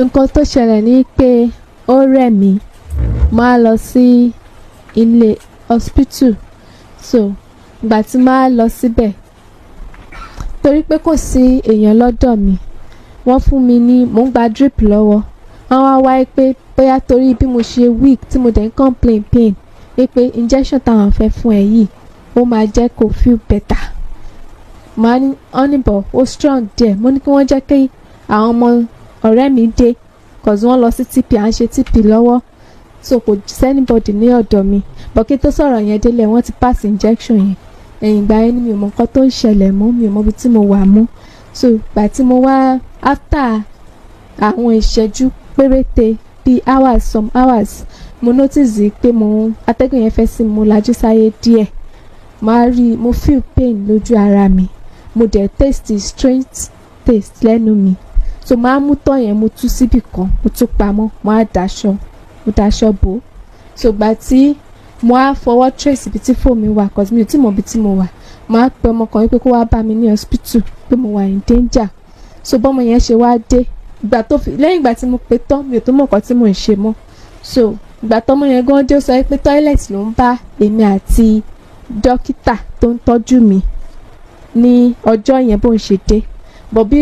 nǹkan tó ṣẹlẹ̀ ní pé ó rẹ̀ mí máa lọ sí ilé hospital. So ìgbà tí máa lọ síbẹ̀ torí pé kò sí èèyàn lọ́dọ̀ mi, wọ́n fún mi ní mò ń gba drip lọ́wọ́. Wọ́n wá wáyé pé bóyá torí bí mo ṣe weak tí mo dẹ̀ ń complain pain pé injection táwọn fẹ́ fún ẹ yìí ó máa jẹ́ kó feel better. Màá ní ọ́nìbọ̀ ó strong díẹ̀. Mo ní kí wọ́n jẹ́ kí àwọn ọmọ ọ̀rẹ́ mi dé cause wọ́n lọ sí TP, à ń ṣe TP lọ́wọ́, so kò sẹ́nibọ̀dì ní ọ̀dọ̀ mi. But kí tó sọ̀rọ̀ yẹn délẹ̀ wọ́n ti pass injection yẹn. Ẹ̀yìn ìgbà yẹn ni mi ò mọ nǹkan tó ń ṣẹlẹ̀ mọ́, mi ò mọ ibi tí mo wà mọ́. So ìgbà tí mo wá after àwọn ìṣẹ́jú péréte bíi hours, some hours, mo notice pé atẹ́gùn yẹn fẹ́ sí mi, mo lajú sáyé díẹ̀. Mo feel pain lójú ara mi, mo dẹ̀ taste strange taste lẹ́nu mi. So máa mú tọ́ yẹn mo tú síbì kan, mo tú pamọ́, mo daṣọ bò. So ìgbà tí mo á fọwọ́ trace ibi tí fóònù mi wà cause mi ò tí mọ ibi tí mo wà, máa pe ọmọ kan wípé kó wá bá mi ní hospital pé mo wà in danger. So bọ́mọ yẹn ṣe wá dé lẹ́yìn ìgbà tí mo pe tán mi ò tó mọ̀ nǹkan tí mò ń ṣe mọ́. So ìgbà tọ́mọ yẹn gan dé ó sọ pé toilet ló ń bá èmi àti dókítà tó ń tọ́jú mi ní ọjọ́ yẹn bó ń ṣe dé. Bọ̀ bí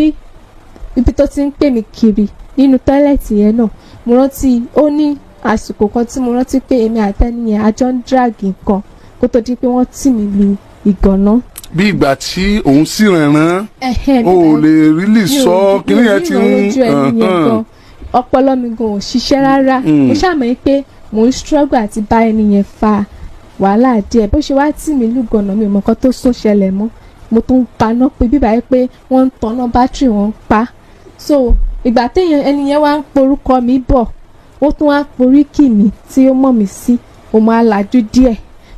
ibi tó ti ń pè mí kiri nínú toilet yẹn náà, mo rántí ó ní àsìkò kan tí mo rántí pé èmi àtẹni yẹn a jọ ń drag nǹkan kó tó di pé wọ́n tì mí lu ìgànná. Bí ìgbà tí òun sì rànràn o ò lè really sọ kíní yẹn ti ń ọpọlọ mi gan ò ṣiṣẹ́ rárá. Mo ṣàmọ̀ pé mò ń struggle àti bá ẹni yẹn fa wàhálà díẹ̀. Bó ṣe wá tì mí lu ìgànná mi ò mọ nǹkan tó sún ṣẹlẹ̀ mọ́. Mo tún paná pé bíbá yẹn pé wọ́n ń tanná bátìrì wọn pa. So ìgbà téèyàn ẹni yẹn wá ń porúkọ mi bọ̀, ó tún wá poríkì mi tí ó mọ̀ mí sí, ó máa lajú díẹ̀.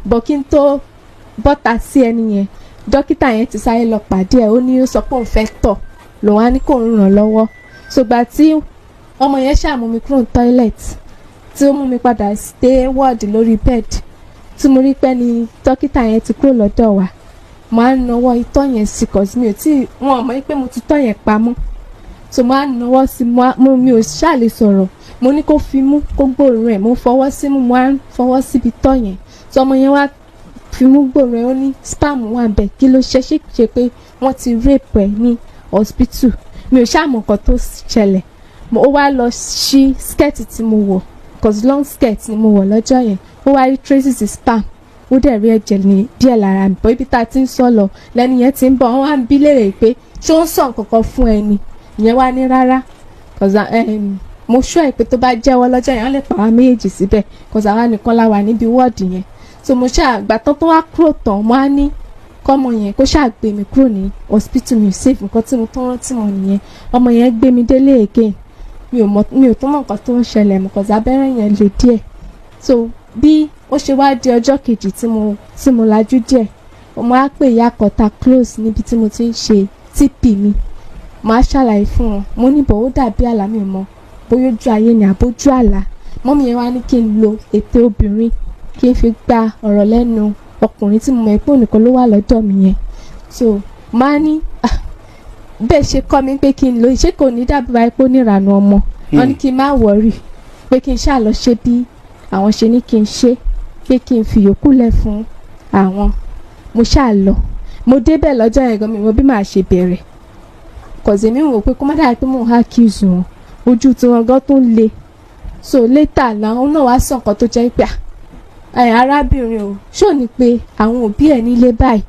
Bọ̀ kí n tó bọ́ta sí ẹni yẹn, dókítà yẹn ti sáré lọ pàdé ẹ̀, ó ní ó sọ pé òun fẹ́ tọ̀, lòun á ní kó ń ràn lọ́wọ́. So ìgbà tí ọmọ yẹn ṣàmú mi kúrò ní toilet tí ó mú mi padà stay ward lórí bed, tí mo rí pé ni dókítà yẹn ti kúrò lọ́dọ̀ wa, máa ń nawọ́ itọ́ yẹn sí cause wọn mọ̀ pé mo ti tọ́ yẹn pamọ́. So máa ń nawọ́ sí mi ò ṣàlè sọ̀rọ̀. Mo ní kó fi mú kó gbóòórùn ẹ̀, mo fọwọ́ sí mú, mo á fọwọ́ síbi tọ́ yẹn. So ọmọ yẹn wá fi mú gbóòórùn ẹ̀, ó ní spam wà bẹ̀, kí ló ṣe pé wọ́n ti rape ẹ̀ ní hospital. Mi ò ṣàmọ̀ nǹkan tó ṣẹlẹ̀. Ó wá lọ ṣí skirt tí mo wọ̀ cause long skirt ni mo wọ̀ lọ́jọ́ yẹn. Ó wá rí traces spam, ó dẹ̀ rí ẹ̀jẹ̀ ní díẹ̀ lára mi. Bọ́ ibi tá a ti ń sọ lọ lẹ́nu yẹn ti ń bọ̀, wọ́n wá ń bí léèrè pé ṣé ó ń sọ nǹkan kan fún ẹni. Ìyẹn wá ní rárá cause mo ṣọ́ ẹ̀ pé tó bá jẹ́wọ́ lọ́jọ́ yẹn wọ́n lè pa wá méjèèjì síbẹ̀ cause àwa nìkan la wà níbi wọ́ọ̀dì yẹn. So mo àgbà tán tó wá kúrò tán, mo á ní kọ́mọ yẹn kó gbé mi kúrò ní hospital, mi ò safe. Nǹkan tí mo tó rántí mọ̀ nìyẹn. Ọmọ yẹn gbé mi délé again, mi ò tó mọ̀ nǹkan tó ń ṣẹlẹ̀ mọ́ cause abẹ́rẹ́ yẹn le díẹ̀. So bí ó ṣe wá di ọjọ́ kejì tí mo lajú díẹ̀, mo á pè ìyá kọta close níbi tí mo ti ń ṣe TP mi. Màá ṣàlàyé fún wọn, mo ní bọ̀ ó dàbí àlá, mi mọ̀ bóyá ojú ayé ni àbójú àlá. Mọ́mí yẹn wá ní kí n lo ètè obìnrin kí n fi gba ọ̀rọ̀ lẹ́nu ọkùnrin tí mo mọ̀ pé ònìkan ló wà lọ́dọ̀ mi yẹn. So máa ní bẹ́ẹ̀ ṣe kọ́ mi pé kí n lo ìṣe kò ní dàbí wáyé pé ó ní ìrànú ọmọ. Wọ́n ní kí n má wọ̀rì pé kí n ṣáà lọ ṣe bí àwọn ṣe ní kí n ṣe, pé kí n fi yòókù lẹ̀ fún àwọn. Mo ṣáà lọ, mo débẹ̀ lọ́jọ́ yẹn gan, mi mọ̀ bí màá ṣe bẹ̀rẹ̀ cause mi wò pé kó má dàbí pé mò ń accuse wọn, ojú tí wọn gan tó ń le. So later làwọn náà wá sọ nǹkan tó jẹ́ pé arábìnrin o ṣó ní pé àwọn òbí ẹ̀ nílé báyìí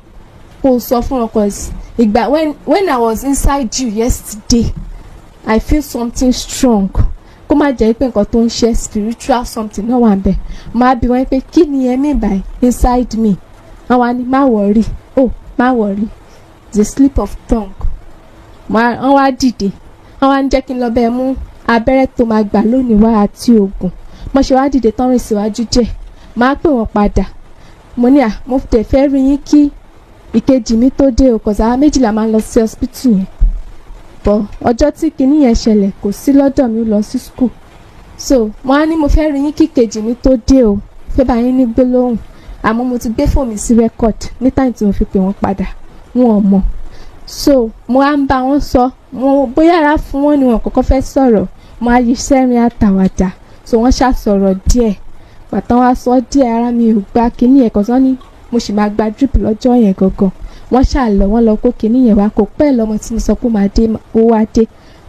kó sọ fún wọn cause ìgbà when I was inside you yesterday I feel something strong. Kó má jẹ́ pé nǹkan tó ń ṣe spiritual something náà wà bẹ́ẹ̀. Máa bi wọ́n pé kí ni ẹ mean by inside me. Àwọn á ní má worry the slip of tongue. Wọ́n wá dìde, wọ́n wá ń jẹ́ kí n lọ bẹ́ẹ̀ mú abẹ́rẹ́ tó máa gbà lónìí wá àti oògùn. Mo ṣe wá dìde tán rìn síwájú díẹ̀, máa pè wọ́n padà. Mo ní mo tẹ̀ fẹ́ rí yín kí ìkejì mi tó dé o cause àwa méjìlá máa ń lọ sí hospital yẹn. Bọ̀ ọjọ́ tí kinní yẹn ṣẹlẹ̀ kò sí lọ́dọ̀ mi, ó lọ sí school. So mo á ní mo fẹ́ rí yín kí ìkejì mi tó dé o, fẹ́ bá yín ní gbólóhùn. Àmọ́ mo ti gbé fóònù mi sí record ní time tí mo fi pè wọ́n padà, wọn ò mọ̀. So mo á ń bá wọn sọ, bóyá ara fún wọn ni wọn kọ́kọ́ fẹ́ sọ̀rọ̀, mo á yí sẹ́rin àtàwàdà so wọ́n ṣàsọ̀rọ̀ díẹ̀ pàtó wá sọ díẹ̀ ara mi ò gba kinní yẹn kan sọ ní mo sì máa gba drip lọ́jọ́ yẹn gangan wọ́n ṣàlọ́ wọ́n lọ kó kinní yẹn wá kó pẹ́ lọ́mọ tí mo sọ pé máa dé ó wá dé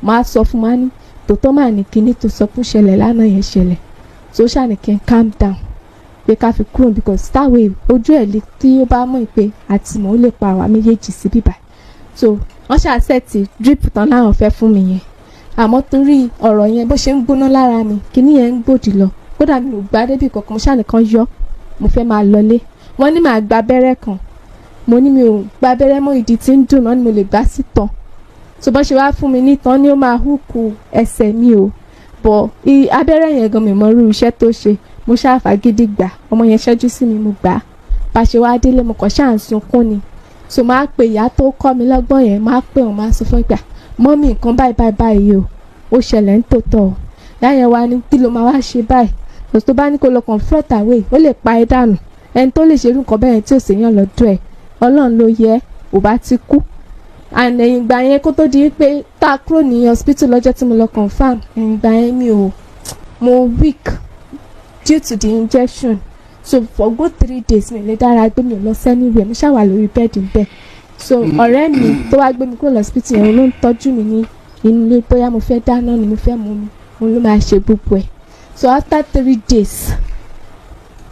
máa sọ fún wa ní tòótọ́ máa ní kinní tó sọ pé ṣẹlẹ̀ lánàá yẹn ṣẹlẹ̀ so ṣàní kí n calm down pé ká fi kúrò because that way ojú ẹ̀ lè tí ó bá mọ̀ pé àtìmọ́ ó lè pa àwa méjèèjì sí bíbá so wọ́n ṣàṣẹ́ẹ̀tì drip tán láwọn fẹ́ fún mi yẹn àmọ́ torí ọ̀rọ̀ yẹn bó ṣe ń gbóná lára mi kinní yẹn ń gbòdì lọ kódà mi ò gbá débi kankan mo ṣànìkan yọ mo fẹ́ máa lọlé wọ́n ní màá gba abẹ́rẹ́ kan mo ní mi ò gba abẹ́rẹ́ mọ́ ìdí tí ń dùn náà ni mo lè gbá sí tán tó bá ṣe wá fún mi nítàn ni ó máa húkú ẹsẹ̀ mi o bọ̀ abẹ́rẹ́ yẹn gan mi mọ irú iṣẹ́ tó ṣe mo ṣàfàgídí gbà ọmọ yẹn ṣẹ́jú sí mi mo gbà á bá ṣe wá délé mo kàn ṣáà ń sunkún ni so máa pe ìyá tó kọ́ mi lọ́gbọ́n yẹn máa pè wọ́n máa sọ fún ìgbà mọ́mì nǹkan báyìí o ó ṣẹlẹ̀ ń tòótọ́ o láyẹn wá ní kí ló máa wá ṣe báyìí tó bá ní kó lọ confront away ó lè pa ẹ́ dànù ẹni tó lè ṣerú nǹkan bẹ́ẹ̀ tí ò séyàn lọ́dọ̀ ẹ̀ ọlọ́run ló yẹ ò bá ti kú and ẹ̀yìn ìgbà yẹn kó tó di pé tá a kúrò ní hospital lọ́jọ́ tí mo lọ confam ẹ̀yìn ìgbà yẹn mo weak due to the injection so for good 3 days mi lè dára gbé mi lọ sẹ́ni rẹ̀ mo ṣàwà lórí bẹ́ẹ̀dì bẹ́ẹ̀ so ọ̀rẹ́ mi tó wá gbé mi kúrò lọ hospital yẹn ló ń tọ́jú mi ní inú ilé bóyá mo fẹ́ dáná ni mo fẹ́ mú mi òun ló máa ṣe gbogbo ẹ̀ so after 3 days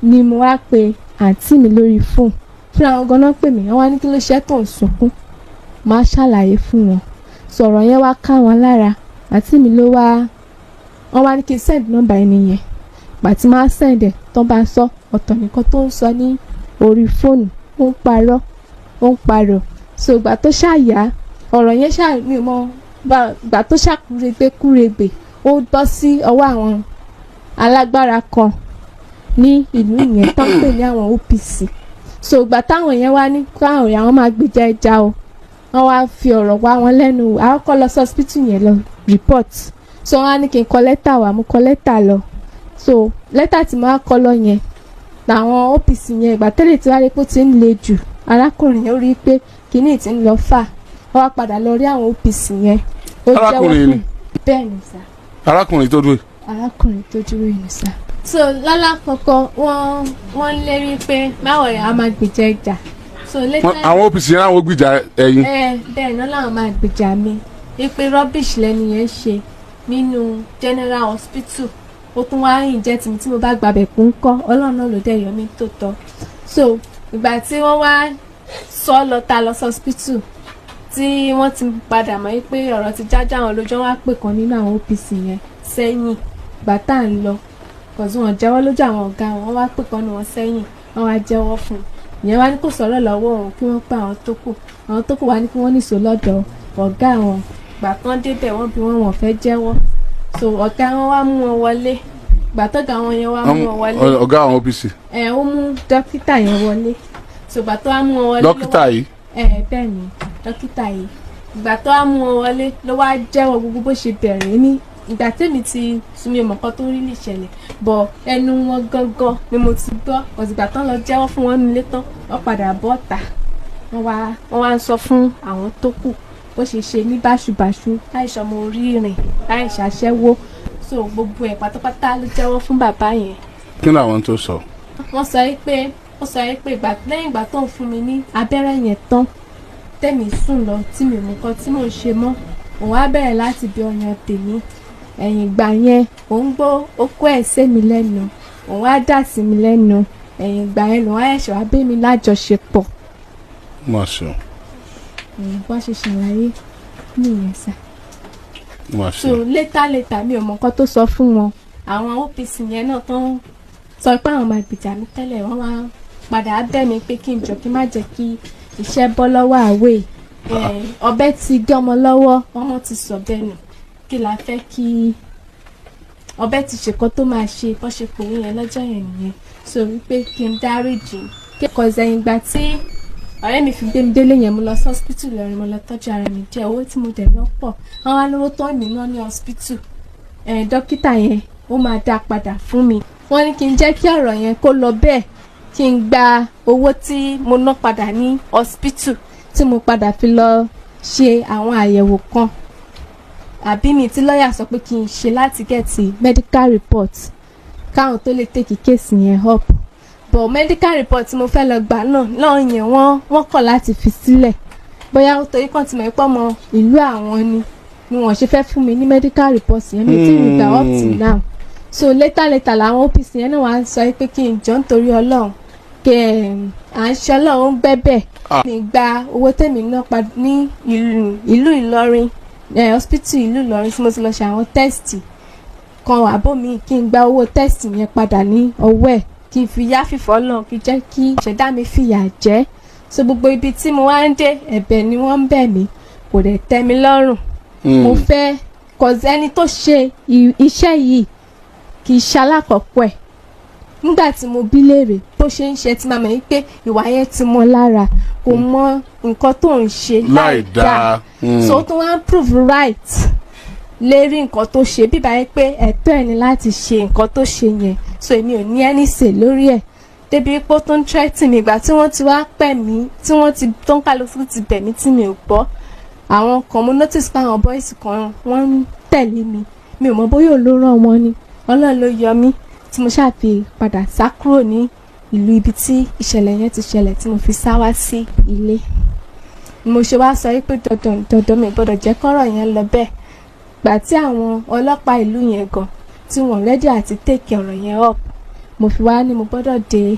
ni mo wá pe àǹtí mi lórí fóònù fún àwọn ganan pè mí wọ́n wá ní kí ló ṣe tó ń sunkún máa ṣàlàyé fún wọn sọ̀rọ̀ yẹn wá ká wọn lára àǹtí mi ló wá wọ́n wá ní kí n send nọ́mbà ẹni yẹn gbàtí máa send ẹ̀ tó bá sọ ọ̀tọ̀ nìkan tó ń sọ ní orí fóònù ó ń parọ́ so ìgbà tó ṣàyà ọ̀rọ̀ yẹn ṣàmì mọ́ ìgbà tó ṣàkúregbè ó bọ́ sí ọwọ́ àwọn alágbára kan ní ìlú yẹn tó ń pè ní àwọn OPC so ìgbà táwọn yẹn wá ní káwọn ọ̀rẹ́ àwọn máa gbèjà ẹja o wọ́n wá fi ọ̀rọ̀ wá wọn lẹ́nu wò àwọn kọ́ lọ sí hospital yẹn lọ report so wọ́n á ní kí n kọ lẹ́tà wá mo kọ lẹ́tà lọ so lẹ́tà tí mo wá kọ lọ yẹn làwọn OPC yẹn ìgbà tẹ́lẹ̀ tí wàá rí pé ó ti ń le jù arákùnrin yẹn ó rí i pé kíní ti ń lọ fà wọ́n wá padà lọ rí àwọn OPC yẹn ó jẹ́wọ́ fún bẹ́ẹ̀ ni sá. arákùnrin tó dúró. arákùnrin tó dúró yìí sá. so lálàkọ́kọ́ wọ́n lérí pé báwo yẹn a máa gbèjà ẹja. so later àwọn OPC yẹn àwọn gbìjà ẹ̀yin. bẹ́ẹ̀ náà làwọn máa gbèjà mi wípé rubbish lẹ́nu yẹn ṣe nínú general hospital ó tún wá ìjẹ́ tìmí tí mo bá gbàbẹ̀ kú ń kọ́ ọlọ́run náà ló dẹ̀ yọ mí tó tọ́ so ìgbà tí wọ́n wá sọ lọ ta lọ sí hospital tí wọ́n ti padà mọ̀ pé ọ̀rọ̀ ti jájá àwọn lójọ́ wá pè kan nínú àwọn OPC yẹn sẹ́yìn ìgbà tá à ń lọ kọ̀ọ̀sì wọn jẹ́wọ́ lójú àwọn ọ̀gá wọn wá pè kan ní wọn sẹ́yìn wọ́n wá jẹ́wọ́ fún un ìyẹn wá ní kò sọ̀rọ̀ lọ́wọ́ òun kí wọ́n pa àwọn tó kù wá ní kí wọ́n nìṣó lọ́dọ̀ ọ̀gá wọn gbà tán débẹ̀ wọ́n bí wọ́n fẹ́ jẹ́wọ́ so ọ̀gá wọn wá mú wọn wọlé gbà tọ́gà wọn yẹn wá mú wọn wọlé ọ̀gá àwọn OPC. ó mú dókítà yẹn wọlé so gbà tó wá mú wọn wọlé dókítà yìí. bẹ́ẹ̀ ni dókítà yìí ìgbà tó wá mú wọn wọlé ló wá jẹ́wọ́ gbogbo bó ṣe bẹ̀rẹ̀ ní ìgbà tèmi ti sunmi ọmọ kan tó rí lè ṣẹlẹ̀ bọ̀ ẹnu wọn gangan ni mo ti gbọ́ ọ̀sìgbà tán lọ jẹ́wọ́ fún wọn nílé tán wọ́n padà bọ́ ọ̀tà wọ́n wá ń sọ fún àwọn tó kù bó ṣe ṣe ní báṣubàṣu láìsọ ọmọ orí rìn láìṣàṣẹ́wó so gbogbo ẹ̀ pátápátá ló jẹ́wọ́ fún bàbá yẹn. kí ni àwọn tó sọ. wọ́n sọ pé lẹ́yìn ìgbà tó ń fún mi ní abẹ́rẹ́ yẹn tán tẹ̀mí sùn lọ tí mi mú nǹkan tí mò ń ṣe mọ́ òun á bẹ̀rẹ̀ láti bí ọyàn tèmi ẹ̀yìn ìgbà yẹn òun gbọ́ okó ẹ̀ sé mi lẹ́nu òun á dà sí mi lẹ́nu ẹ̀yìn ìgbà yẹn lòun á ẹ̀ṣọ́ abẹ́ mi lájọṣepọ̀. má ṣe. wọ́n ṣe ṣàlàyé nìyẹn sá. má ṣe. so létà mi ò mọ nǹkan tó sọ fún wọn àwọn OPC yẹn náà tán sọ pé àwọn máa gbèjà mi tẹ́lẹ̀ wọ́n wá padà bẹ̀ mí pé kí n jọ kí n má jẹ́ kí iṣẹ́ bọ́ lọ́wọ́ àwẹ̀ ọ̀bẹ ti gé ọmọ lọ́wọ́ ọmọ ti sọ bẹ́ẹ̀ nù kí la fẹ́ kí ọ̀bẹ ti ṣèkọ́ tó máa ṣe bọ́ ṣe pòun yẹn lọ́jọ́ yẹn nìyẹn so wípé kí n dáríjì kíkọ́ ẹ̀yìn ìgbà tí ọ̀rẹ́ mi fi gbé mi délé yẹn mo lọ sí hospital lọ́rin mo lọ tọ́jú ara mi jẹ́ owó tí mo dẹ̀ ná pọ̀ àwọn alówó tó ń mí ná ní hospital dókítà yẹn ó máa dá padà fún mi wọ́n ní kí n jẹ́ kí ọ̀rọ̀ yẹn kó lọ bẹ́ẹ̀ kí n gba owó tí mo ná padà ní hospital tí mo padà fi lọ ṣe àwọn àyẹ̀wò kan àbí mi tí lọ́ọ̀yà sọ pé kí n ṣe láti gẹ̀ẹ́tì medical report káwọn tó lè take case yẹn up but medical report tí mo fẹ́ lọ gbà náà yẹn wọ́n kọ̀ láti fi sílẹ̀ bóyá torí kan tí mo ń pọ̀ mọ́ ìlú àwọn ni wọ́n ṣe fẹ́ fún mi ní medical report yẹn mi tí mi gbà up till now so later làwọn OPC yẹn náà wá sọ pé kí n jọ nítorí Ọlọ́run kí à ń ṣe Ọlọ́run ń gbẹ́bẹ̀ mi gba owó tèmi náà padà ní ìlú Ìlọrin hospital ìlú Ìlọrin tí mo ti lọ ṣe àwọn test kan àbó mi kí n gba owó test yẹn padà ní ọwọ́ ẹ̀ kí n fi yá fìfọ́ lọ kí jẹ́ kí ìṣẹ̀dá mi fìyà jẹ so gbogbo ibi tí mo wá ń dé ẹ̀bẹ̀ ni wọ́n ń bẹ̀ mí kò dẹ̀ tẹ́ mi lọ́rùn mo fẹ́ cause ẹni tó ṣe iṣẹ́ yìí kì í ṣalákọ̀ọ́kọ́ ẹ̀ nígbà tí mo bí léèrè bó ṣe ń ṣe tí màá mọ̀ pé ìwà yẹn ti mọ́ lára kò mọ nǹkan tó ń ṣe láì dáa so tó wá ń prove right lérí nǹkan tó ṣe bíbá yẹn pé ẹ̀tọ́ ẹ̀ ni láti ṣe nǹkan tó ṣe yẹn so èmi ò ní ẹni ṣe lórí ẹ̀ débi pé ó tó ń tẹ́tì mi ìgbà tí wọ́n ti wá pẹ̀ mí tí wọ́n ti tó ń kálukú ti bẹ̀ mí tí mi ò gbọ́ àwọn kan mo notice pé àwọn boys kan wọ́n ń tẹ̀lé mi ò mọ bóyá olóró wọn ni Ọlọ́run ló yọ mí tí mo ṣàfi padà sá kúrò ní ìlú ibi tí ìṣẹ̀lẹ̀ yẹn ti ṣẹlẹ̀ tí mo fi sá wá sí ilé mo ṣe wá sọ pé dandan mi gbọ́dọ̀ jẹ́ kọ́rọ̀ yẹn lọ bẹ́ẹ̀ gbà tí àwọn ọlọ́pàá ìlú yẹn gan tí wọ́n rẹ́dí àti tèkì ọ̀rọ̀ yẹn up mo fi wá ní mo gbọ́dọ̀ dé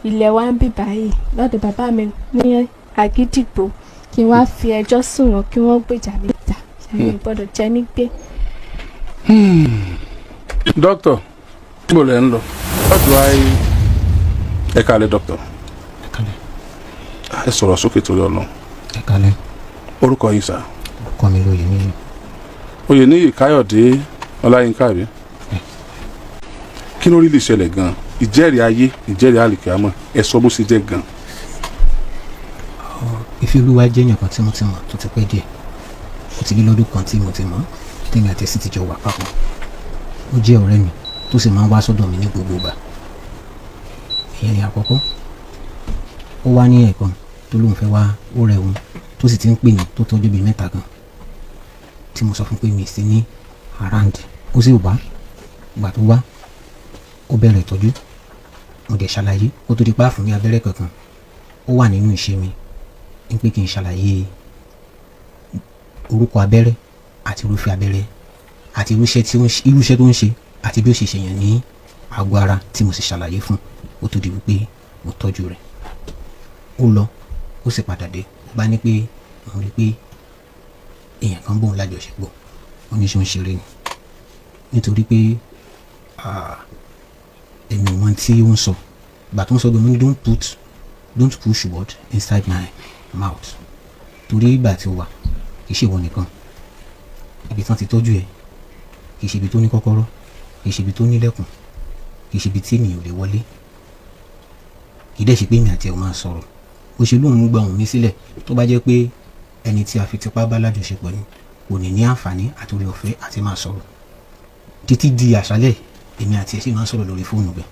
ilẹ̀ wa ń bì báyìí lọ́dọ̀ bàbá mi ní Àgídìgbò kí n wá fi ẹjọ́ sùn wọn kí wọ́n gbèjà mi ta ṣàyẹ̀wò gbọ́dọ̀ jẹ́ nígbé. Dókítà níbo lẹ ń lọ láti wá ẹ kálẹ́ dókítà ẹ sọ̀rọ̀ sókè torí Ọlọ́run. ẹ kálẹ́. orúkọ yín sà. orúkọ mi lóye ní. Oyèníyì Káyọ̀dé Ọláyínká àbí. kí ló rí lè ṣẹlẹ̀ gan-an ìjẹ́rìí ayé ìjẹ́rìí àlìkàmọ́ ẹ sọ bó ṣe jẹ́ gan-an. Ìfẹ́olúwa jẹ́ èèyàn kan tí mo ti mọ̀ tó ti pẹ́ díẹ̀ ó ti lé lọ́dún kan tí mo ti mọ̀ tèmi àti ẹ̀sìn ti jọ wà papọ̀ ó jẹ́ ọ̀rẹ́ mi tó sì máa ń wá sọ́dọ̀ mi ní gbogbo ìgbà ìyẹn ni àkọ́kọ́ ó wá ní ẹ̀kan tó lóun fẹ́ wá ó rẹ̀ òun tó sì ti ń pè mí tó tọ́jú bíi mẹ́ta gan tí mo sọ fún pé mi sí ní around ó sì wá ìgbà tó wá ó bẹ̀rẹ̀ ìtọ́jú mo dẹ̀ ṣàlàyé ó tó di pa fún mi abẹ́rẹ́ kankan ó wà nínú ìṣe mi ń pé kí n ṣàlàyé orúkọ abẹ́rẹ́ àti irúfẹ́ abẹ́rẹ́ àti irúṣẹ́ tó ń ṣe àti bí ó ṣe ṣèyàn ní àgọ́ ara tí mo sì ṣàlàyé fún ó tó di wípé mo tọ́jú rẹ̀ ó lọ ó sì padà dé ó bá ní pé mo rí pé èèyàn kan bóun lájọṣepọ̀ oníṣẹ́ ń ṣeré ni nítorí pé èmi ò mọ tí ó ń sọ ìgbà tó ń sọ pé mo ní don't push word inside my mouth torí ìgbà tí ó wà kì í ṣe ìwọ nìkan ibi tí wọ́n ti tọ́jú ẹ̀ kì í ṣe ibi tó ní kọ́kọ́rọ́ kì í ṣe ibi tó nílẹ̀kùn kì í ṣe ibi tí ènìyàn ò lè wọlé kì í dẹ̀ ṣe pé èmi àti ẹ̀ ò máa sọ̀rọ̀ òṣèlú òun gba òun mi sílẹ̀ tó bá jẹ́ pé ẹni tí a fi tipá bá lájọṣepọ̀ ni kò ní àǹfààní àti oore ọ̀fẹ́ àti máa sọ̀rọ̀ títí di àṣálẹ̀ èmi àti ẹ̀ sì máa ń sọ̀rọ̀ lórí fóònù bẹ́ẹ̀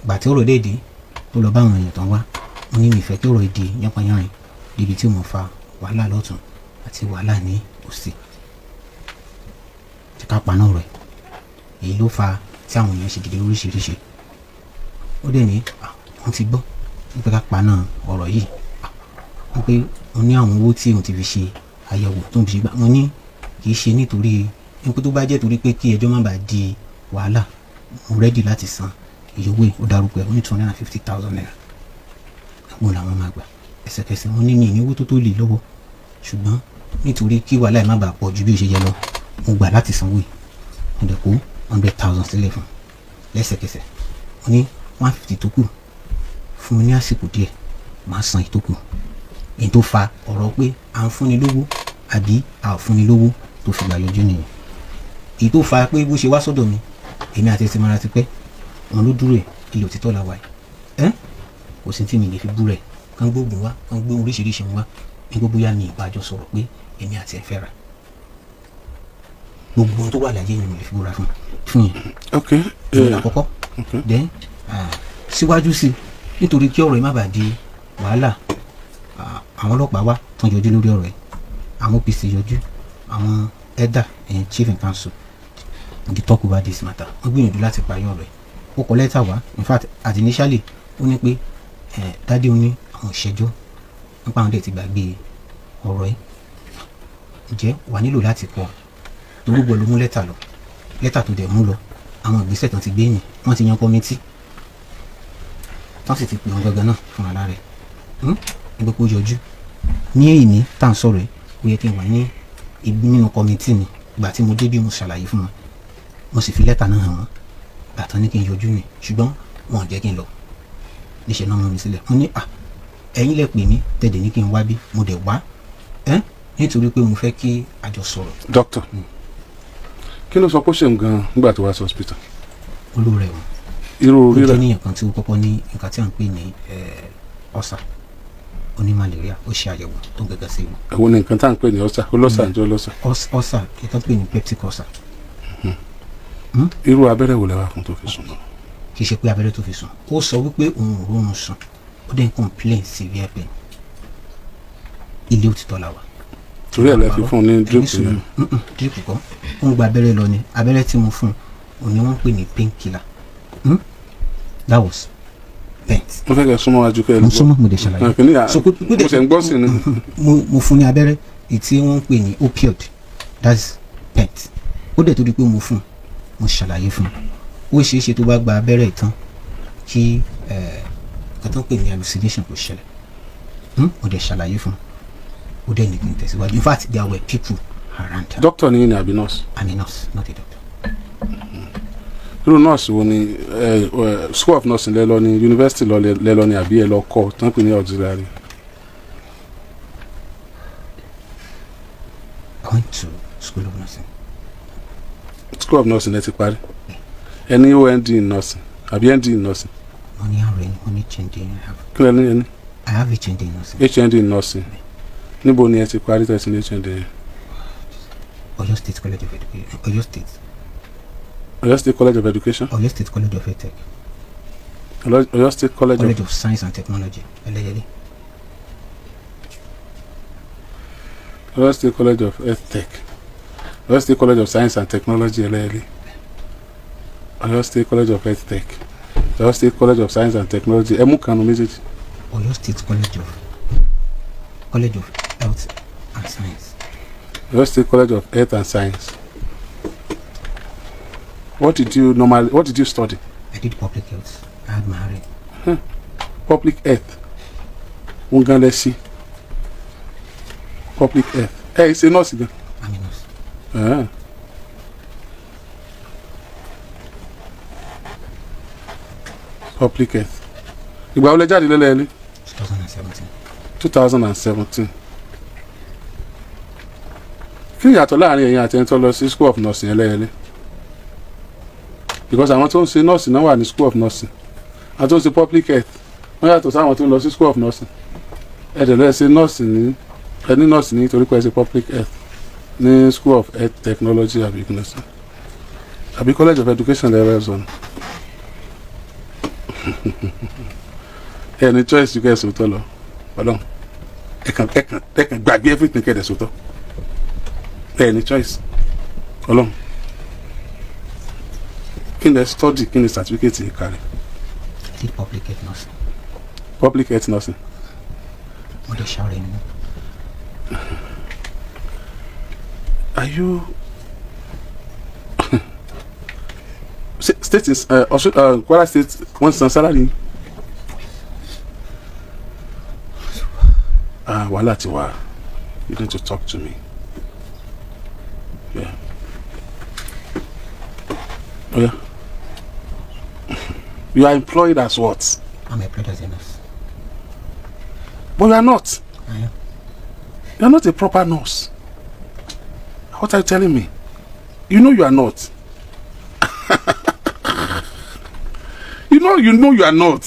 gbà tí ọ̀rọ̀ déédé tó lọ bá àwọn èèyàn tán wá mo ní mi fẹ́ kí ọ̀rọ̀ èdè yánpọnyánrin débi tí mo fa wàhálà lọ́tún àti wàhálà ní òsì tí ká paná rẹ̀ èyí ló fa tí àwọn èèyàn ṣe dìde oríṣiríṣi ó dẹ̀ ní wọ́n ti gbọ́ wípé ká paná ọ̀rọ̀ yìí wípé mo ní àwọn owó tí òun ti fi ṣe àyẹ̀wò tó ń fi gbà mo ní kì í ṣe nítorí nípa tó bá jẹ́ torí pé kí ẹjọ́ má bàa di wàhálà mo rẹ́dì láti san iye owó ó darúgbó ẹ̀ ó ní 250,000 naira àgbo làwọn máa gbà ẹsẹ̀kẹsẹ̀ mo ní mi ní owó tó lè lọ́wọ́ ṣùgbọ́n nítorí kí wàhálà ẹ̀ má bàa pọ̀ ju bí ó ṣe yẹ lọ mo gbà láti sanwó yìí mo dẹ̀ kó 100,000 sílẹ̀ fún lẹ́sẹ̀kẹsẹ̀ mo ní 150 tó kù fún mi ní àsìkò díẹ̀ máa san ìtókù èyí tó fa ọ̀rọ̀ pé à ń fúnni lówó àbí à ò fúnni lówó tó fi gbà yọjú nìyẹn èyí tó fa pé bó ṣe wá sọ́dọ̀ mi èmi àti ẹsẹ̀ mara ti pẹ́ wọn ló dúró ẹ̀ ilé òtítọ́ la wà ẹ́ kò sí tí mi lè fi bú rẹ̀ kán gbóògùn wá kán gbé oríṣiríṣi wá ní gbogbo yá mi ìbájọ sọ̀rọ̀ pé èmi àti ẹ̀ fẹ́ ra gbogbo ohun tó wà láyé ni mo lè fi búra fún yẹn. ok ìyẹn àkọ́kọ́ then síwájú sí nítorí kí ọ̀rọ̀ yìí má bàa di wàhálà àwọn ọlọ́pàá wá tán yọjú lórí ọ̀rọ̀ yìí àwọn OPC yọjú, àwọn elder chief in council they talk about this matter. wọ́n gbìyànjú láti parí ọ̀rọ̀ ẹ̀. ó kọ lẹ́tà wá, in fact at initially ó ní pé dádì ó ní àwọn ìṣẹ́jọ́ nípa àwọn dẹ̀ ti gbàgbé ọ̀rọ̀ ẹ̀. ǹjẹ́ wà nílò láti kọ tó gbogbo ló mú lẹ́tà lọ, lẹ́tà tó dẹ̀ mú lọ àwọn ìgbésẹ̀ tán ti gbé yìn, wọ́n ti yan kọ́mítì tán sì ti pè wọn gangan náà fún ara rẹ̀ ẹgbẹ́ kó yọjú ní èyí ní tá à ń sọ̀rọ̀ ẹ̀. ó yẹ kí n wà ní ibi nínú kọ́mítì ni. ìgbà tí mo dé bí mo ṣàlàyé fún wọn, mo sì fi lẹ́tà náà hàn wọ́n, gbàtàn ní kí n yọjú ni, ṣùgbọ́n wọn ò jẹ́ kí n lọ. níṣẹ́ náà mú mi sílẹ̀. mo ní ẹ̀yin lẹ pè mí tẹ̀dẹ̀ ní kí n wá bí, mo dẹ̀ wá nítorí pé mo fẹ́ kí a jọ sọ̀rọ̀. Doctor, kí ló sọ pé ó ṣe nǹkan nígbà tó wá sí hospital? olóore wọn. irú rírẹ. ó jẹ́ níyàn kan tí ó kọ́kọ́ ní nǹkan tí à ń pè ní ọ̀sà, ó ní malaria, ó ṣe àyẹ̀wò tó gẹ́gẹ́ sí wọn. àwọn ní nǹkan tá à ń pè ní ọ̀sà, ọlọ́sà ń jẹ́ ọlọ́sà. ọ̀sà kí tó pè ní peptic ulcer. irú abẹ́rẹ́ wo lẹ wá fún tó fi sùn náà? kì í ṣe pé abẹ́rẹ́ tó fi sùn, ó sọ wípé òun ò rórun sùn, ó dẹ̀ ń complain severe pain. ilé òtítọ́ la wà. torí ẹ̀ lẹ fi fún un ní drip yẹn. drip kọ́, ó ń gba abẹ́rẹ́ lọ ni. abẹ́rẹ́ tí mo fún un òní wọ́n ń pè ní pain killer. that was bent. mo fẹ́ kẹ́ súnmọ́ wájú kẹ́ ẹ lọ. mo súnmọ́ mo dẹ̀ ṣàlàyé. mo ṣe ń gbọ́ sí ni. mo fún ní abẹ́rẹ́ èyí tí wọ́n ń pè ní opioid, that's bent. ó dẹ̀ tó di pé mo fún un, mo ṣàlàyé fún un. ó ṣeé ṣe tó bá gba abẹ́rẹ́ ìtàn kí nǹkan tó ń pè ní hallucination kò ṣẹlẹ̀. mo dẹ̀ ṣàlàyé fún un, ó dẹ̀ ní kí n tẹ̀síwájú. in fact there were people around her. doctor ni àbí nurse? I'm a nurse, not a doctor. irú nurse wo ni school of nursing lẹ lọ ni, university lẹ lọ ni, àbí ẹ lọ kọ́ tán pè ní auxiliary? I went to school of nursing. school of nursing ẹ ti parí? ẹ ní OND in nursing àbí ND in nursing? mo ní RN, mo ní HND. kí lẹ ní ẹ ní? I have HND in nursing. HND in nursing. níbo ni ẹ ti parí tẹ̀sí ní HND yẹn? Oyo State College of Education. Oyo State. Oyo State College of Education? Oyo State College of Tech. Oyo State College of Science and Technology. Eleyele. Oyo State College of Tech. Oyo State College of Science and Technology. Eleyele. Oyo State College of Tech. Oyo State College of Science and Technology. Ẹ mú kanu méjèèjì. Oyo State College of Health and Science. Oyo State College of Health and Science. What did you study? I did public health. I had my RN. Public health. Oogun lesi. Public health. Hey, it's a nurse again. I'm a nurse. Public health. Ìgbà wo lẹ jáde lẹ́lẹ́lẹ́? 2017. 2017. Kí ni ìyàtọ̀ láàrin ẹ̀yin àti ẹni tó lọ sí school of nursing ẹlẹ́yẹlé? Because àwọn tó ń ṣe nurse náà wà ní school of nursing. Àwọn tó ń ṣe public health wọ́n yàtọ̀ sáwọn tó ń lọ sí school of nursing. Ẹ̀dẹ̀lẹ́ ṣe nurse ní ẹni nurse ní torí pé ẹ ṣe public health ní school of health technology àbí nursing àbí college of education lẹ́rẹ́ ẹ̀sán. Ẹni choice ju kẹ́sì tó lọ ọlọ́run ẹ̀kan gbàgbé everything kẹ́dẹ̀ sọ́tọ̀. Any choice ọlọ́run kí ni study, kí ni certificate yìí kárí? I did public health nursing. Public health nursing. mo lè ṣàrẹ̀ nínú. Are you state is Kwara State wọ́n san salary? Wàhálà ti wà. You need to talk to me. Yeah. Oh yeah. You are employed as what? I'm employed as a nurse. But you are not. I am. You are not a proper nurse. What are you telling me? You know you are not. You know you are not.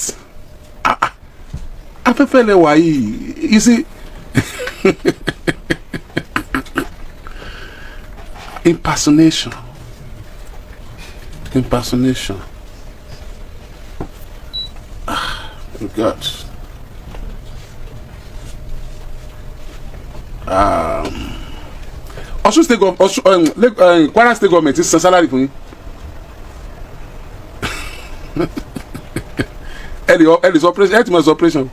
Afẹ́fẹ́lẹ́ wà yìí. You see. Impersonation. Oh God. Ọ̀ṣun state government Kwara state government ti san salary fún yín. ẹ lè sọ operation ẹ ti mọ̀ sọ operation.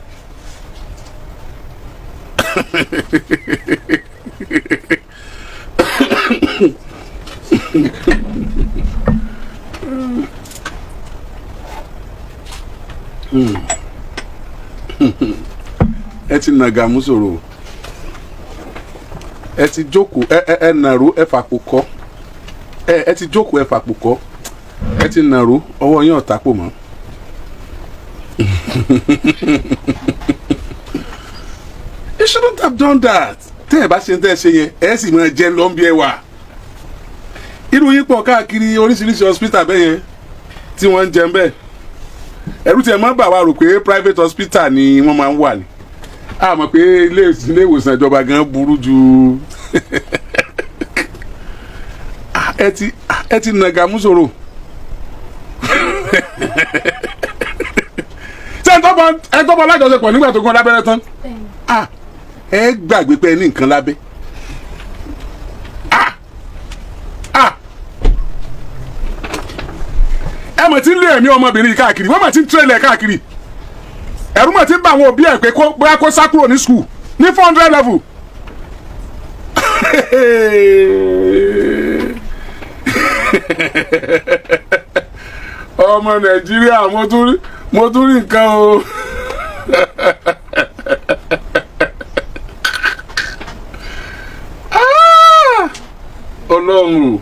ẹ ti nàgà mú sọ̀rọ̀ ẹ ti jókòó ẹ nàró ẹ fàpò kọ́ ẹ ti jókòó ẹ fàpò kọ́ ẹ ti nàró ọwọ́ yín ọ̀tá pò mọ́. You shouldn't have done that. Tẹ́ ẹ bá ṣe ń tẹ́ ẹ ṣe yẹn ẹ sì máa jẹ lọ́nbí ẹ wà. Irú yín pọ̀ káàkiri oríṣiríṣi hospital bẹ́ẹ̀ yẹn tí wọ́n ń jẹun bẹ́ẹ̀. Ẹ̀rù tí ẹ máa ń bà wá rò pé private hospital ni wọ́n máa ń wà ní. A mọ̀ pé ilé ìwòsàn ìjọba gan burú ju ẹ ti nàgà mú sọ̀rọ̀. Ṣé ẹ tọ́pọ̀ alájọṣepọ̀ nígbà tó gún lábẹ́rẹ́ tán? Ẹ gbàgbé pé ẹ ní nǹkan lábẹ́. Ẹ mọ̀ tí ń lé ẹ̀mí ọmọbìnrin káàkiri wọ́n mọ̀ tí ń tẹ̀lé káàkiri ẹ̀rú mọ̀ tí ń bá àwọn òbí ẹ̀ pé bóyá kó sá kúrò ní skul ní 400 level. Ọmọ Nàìjíríà mo tún rí nǹkan o. Ọlọ́run o.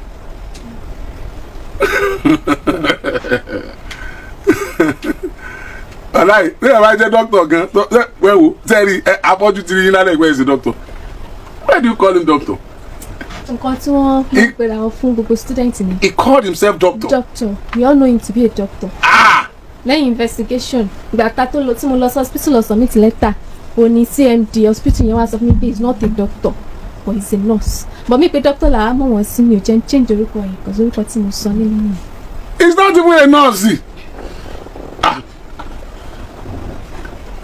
Aláì ní ẹ̀ bá jẹ́ dókítà gan wẹ́wò sẹ́ẹ̀rì afọ́jú ti rí yín lálẹ́ ìgbẹ́ ìsìn dókítà. Why do you call him doctor? Nǹkan tí wọ́n fi pèrè àwọn fún gbogbo student ni. He called himself doctor. Doctor, we all know him to be a doctor. Lẹ́yìn investigation ìgbà ta tó lọ tí mo lọ sí hospital lọ submit letter òní CMD hospital yẹn wá sọ fún mi pé he is not a doctor but he is a nurse. But mi pe doctor làwa mọ̀ wọ́n sí mi ò jẹ́ ń change orúkọ yẹn kò sí orúkọ tí mo sọ nínú mi. He's not even a nurse.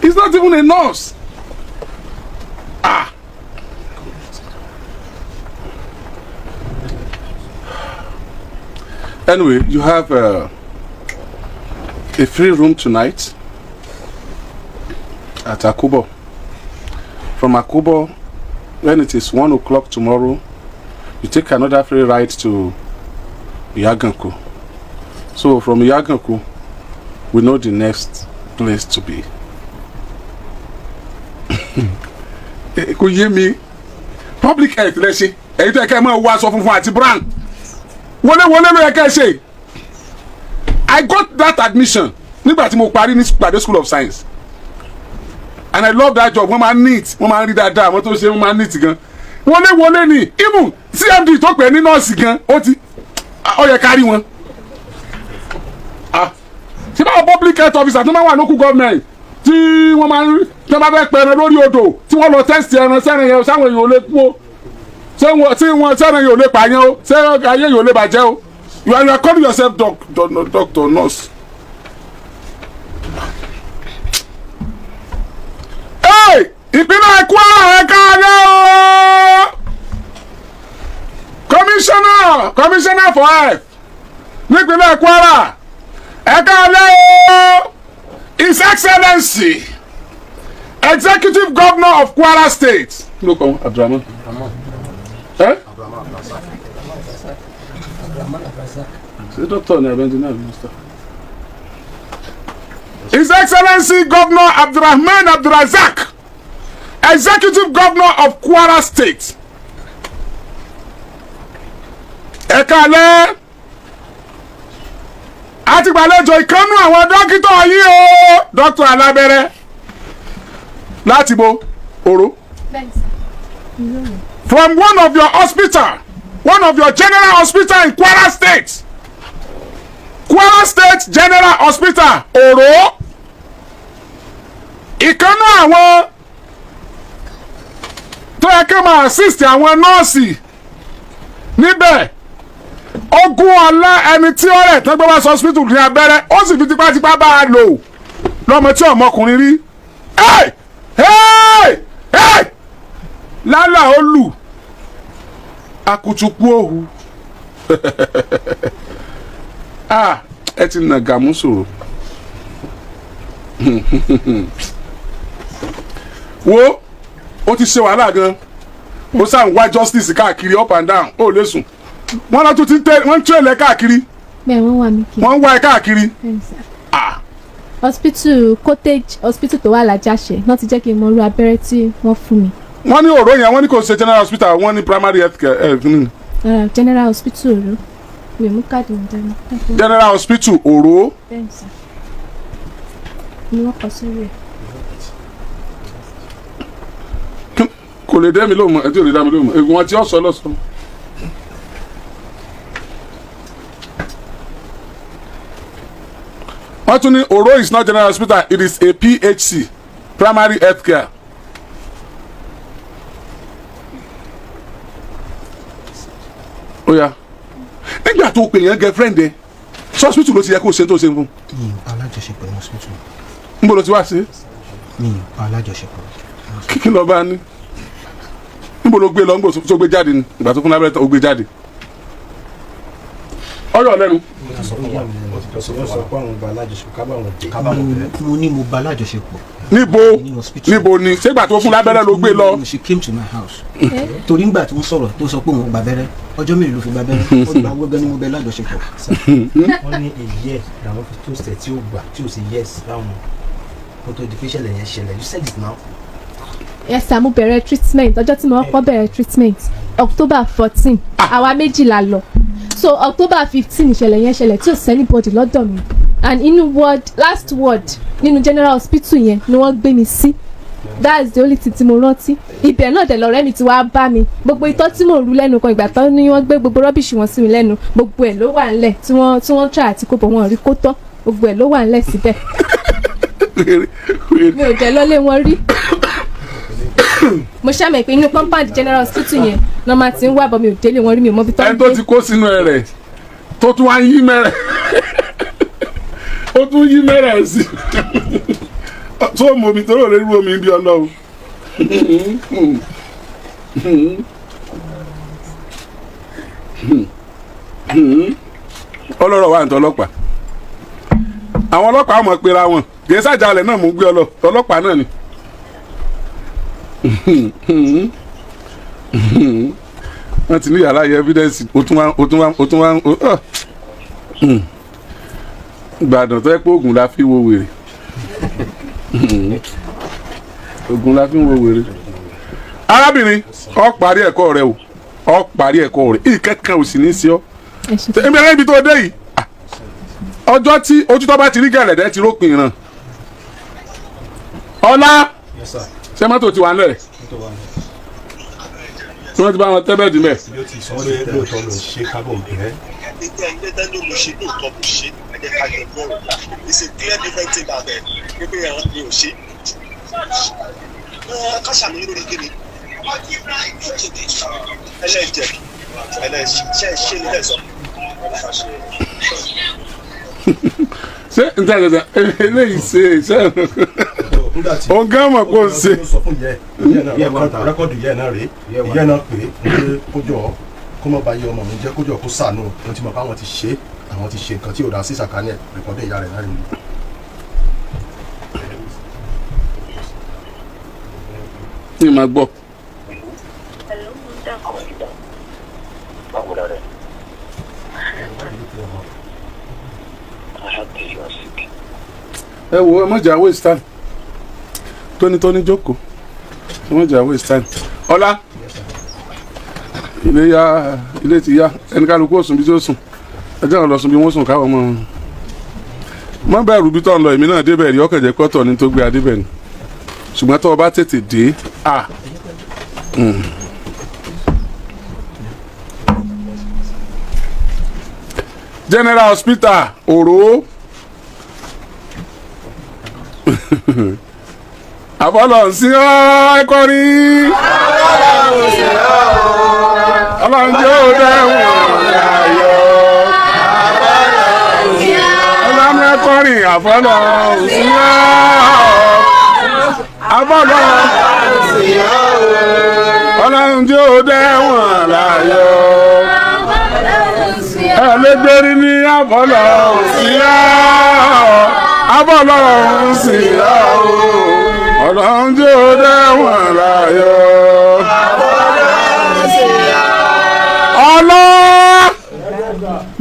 He's not even a nurse. Anyway, you have a free room tonight at Akubo. From Akubo, when it is 1 o'clock tomorrow, you take another free ride to Yaganku. So from Yaganku, we know the next place to be. Kò yé mi public health lẹ́sẹ̀ èyí tó yẹ kẹ́ ẹ máa wọ aṣọ funfun àti brown wọlé ló yẹ kẹ́ ẹ ṣe. I got that admission nígbà tí mo parí ní Pàdé School of Science and I love that job. Wọ́n máa neat wọ́n máa rí dáadáa àwọn tó ṣe wọ́n máa neat gan. Wọlé ni even CMD tó pè ní nọ́ọ̀sì gan ó yẹ kárí wọn. Ṣé báwo public health officer tó máa wà local government tí wọ́n máa ń tí wọ́n bá fẹ́ pẹ̀rẹ̀ lórí odò tí wọ́n lọ tẹ́sítì ẹran sẹ́rin yẹn sáwọn èèyàn ò lè kú o tí wọ́n sẹ́rin yẹn ò lè pààyàn o sẹ́rin ayé yẹn ò lè bàjẹ́ o. You are calling yourself doctor nurse. Hey! Ìpínlẹ̀ Kwara ẹ̀ka ayé o. Commissioner for health nípínlẹ̀ Kwara ẹ̀ka ayé o. His Excellency Executive Governor of Kwara State. No come, Abdurrahman. Eh? C'est docteur ne abandonné minister. His Excellency Governor Abdurrahman Abdurazak, Executive Governor of Kwara State. Ekale àti gbàlejò ìkànnù àwọn dókítà yìí o Dr. Alabere láti bo Oroo. From one of your general hospital in Kwara State. Kwara State General Hospital Oroo. Ìkànnù àwọn tó yẹ kí máa assist àwọn nọ́ọ̀sì níbẹ̀. Ogun ọ̀la ẹni tí ó rẹ̀ tán gbé wá sí hospital ní abẹ́rẹ́ ó sì fi tipátipá bá a lò lọ́mọ tí ọmọkùnrin rí. Lálà ó lù akutuku òhu ẹ ti nà gàmúsò wo ó ti ṣe wàhálà gan ó sàn wá justice káàkiri up and down ó lè sùn wọn lọ tún ti tẹ wọn ń tẹ̀lé káàkiri bẹ́ẹ̀ wọ́n wà mí kí. wọn ń wá ẹ káàkiri. hospital cottage hospital tó wà lájàṣẹ náà ti jẹ́ kí n mọ irú abẹ́rẹ́ tí wọ́n fún mi. wọ́n ní Oró yẹn wọ́n ní kò ṣe general hospital wọ́n ní primary health care general hospital Oró mi mú káàdì mi dání. general hospital Oró. bẹ́ẹ̀ sà ni wọ́n kọ sórí ẹ̀. kò lè dẹ́ mi lóhùn ẹ tí ò lè dá mi lóhùn egun wọn tí ó sọ lọ́sọ̀. wọ́n tún ní Oró is not general hospital it is a PHC primary health care. ó yá nígbà tó pè yẹn girlfriend ẹ hospital ló ti yẹ kó ṣe tó ṣe fún. mi ò alájọṣepọ̀ ní hospital. níbo ló ti wá sí. mi ò alájọṣepọ̀. kíkí lọ bá ní níbo ló gbé lọ níbo tó gbé jáde ni ìgbà tó fún lábẹ́rẹ́ tó gbé jáde. ọyọ lẹ́nu. mo ní mo bá alájọṣepọ̀. níbo ni ṣégbà tó fún lábẹ́rẹ́ ló gbé lọ. she came to my house. torí ngbà tó ń sọ̀rọ̀ tó sọ pé òun gba abẹ́rẹ́ ọjọ́ mélòó ló fi gba abẹ́rẹ́ ó gba gbọ́gbẹ́ ni mo bẹ alájọṣepọ̀. wọ́n ní èyí ẹ̀ làwọn fi tó ṣẹ̀ tí ó gbà tí ó sì yẹ́sì láwọn kó tó di pé ìṣẹ̀lẹ̀ yẹn ṣẹlẹ̀ you said it now. yes sir mo bẹ̀rẹ̀ treatment ọjọ́ tí mo kọ́kọ́ bẹ̀rẹ̀ treatment October 14 àwa méjìlá lọ so October 15 ìṣẹ̀lẹ̀ yẹn ṣẹlẹ̀ tí ò sẹ́ni bọ́dì lọ́dọ̀ mi and inú last ward nínú general hospital yẹn ni wọ́n gbé mi sí that's the only thing tí mo rántí ibẹ̀ náà dẹ̀ lọ́rẹ́ mi ti wá bá mi gbogbo itọ́ tí mo rú lẹ́nu kan ìgbà tán ni wọ́n gbé gbogbo rọ́bìṣì wọn sí mi lẹ́nu gbogbo ẹ̀ ló wà ńlẹ̀ tí wọ́n try àti kó bọ̀ wọ́n rí kó tọ́ gbogbo ẹ̀ ló wà ńlẹ̀ síbẹ̀ mi ò jẹ́ lọ́lé wọn rí mo ṣàmì pé inú compound general hospital yẹn náà máa ti ń wá bọ̀ mi ò délé wọn rí mi ò mọ bí tọ́ ń gbé. ẹni tó ti kó sínú ẹ rẹ̀ tó tún wá ń yí mẹ́rẹ̀ ó tún yí mẹ́rẹ̀ sí tó mọ omi tó rò lè rú omi bí ọlọ́run. ọlọ́rọ̀ wà ní ọlọ́pàá àwọn ọlọ́pàá mọ̀ pera wọn kì í ṣàjálẹ̀ náà mú gbé ọlọ́pàá náà ni. wọ́n ti ní yàrá yẹ evidence o tún wá Ìbàdàn tó yẹ pé oògùn la fi wo wèrè oògùn la fi wo wèrè. arábìnrin ọ parí ẹ̀kọ́ rẹ o ọ parí ẹ̀kọ́ rẹ ìkẹ́kẹ́ ò sì ní í sí ọ ẹ̀mí ẹ̀rẹ́ ibi tó dé yìí ọjọ́ tí ojú tó bá ti rí gẹ̀rẹ̀dẹ̀ ti rópin ìran ọlá ṣé mọ́tò ti wà nílẹ̀ tí wọ́n ti bá wọn tẹ́bẹ̀ dì mẹ́. ṣé n tẹ́ ẹ̀ eléyìí ṣe ṣe òun gán mọ̀ kó o ṣe. rẹ́kọ̀dù yẹn náà rèé ìyẹn náà pé kójọ kó má bàa yẹ ọmọ mi jẹ́ kójọ kó sànù ohun tí mo bá wọn ti ṣe àwọn ti ṣe nǹkan tí ò dá sí sàkánì ẹ̀ rẹ́kọ̀dù ìyá rẹ̀ náà rèé. ní ma gbọ́. ẹ wo ẹ mọ̀jà waste time tónítóní jókòó ẹ mọ̀jà waste time ọlá ilé ti yá ẹni kálukú òsùn bí tí ó sùn ẹjẹ́ wọn lọ sùn bí wọ́n sùn káwọn mọ́ mọ́ bẹ̀rù bí tó ń lọ èmi náà débẹ̀ rí ọkàn jẹ́ pọ́tọ̀ ní tó gbé adébẹ̀ ni ṣùgbọ́n tó o bá tètè dé General Hospital Oroo àbọ̀lọ̀ sí ọ́ ẹ̀kọ́rí ọlọ́njẹ́ ò dẹ́wọ̀n ayọ̀ ọlọ́njẹ́ ẹ̀kọ́rí àbọ̀lọ̀ sí ọ́ àbọ̀lọ̀ ọlọ́njẹ́ ò dẹ́wọ̀n ayọ̀. láyọ̀. Ẹlẹ́gbẹ̀rí ní abọ́lọ̀ sí yá. Abọ́lọ̀ sí yá o. Ọlọ́run tí ó dẹ́wọ̀n láyọ̀. Ọlọ́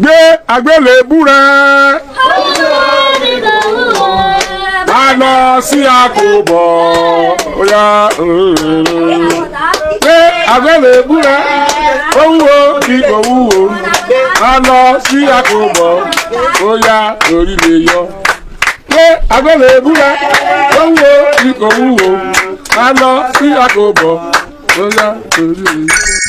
gbé àgbélébú rẹ̀. A lọ sí àkóbọ̀. Oya gbé àgbélébú rẹ̀. Ó wúwo kí kò wúwo. A lọ sí àkóbọ̀. Oya orí lè yọ. Gbé àgbélébú rẹ̀. Ó wúwo kí kò wúwo. A lọ sí àkóbọ̀. Oya orí lè yọ.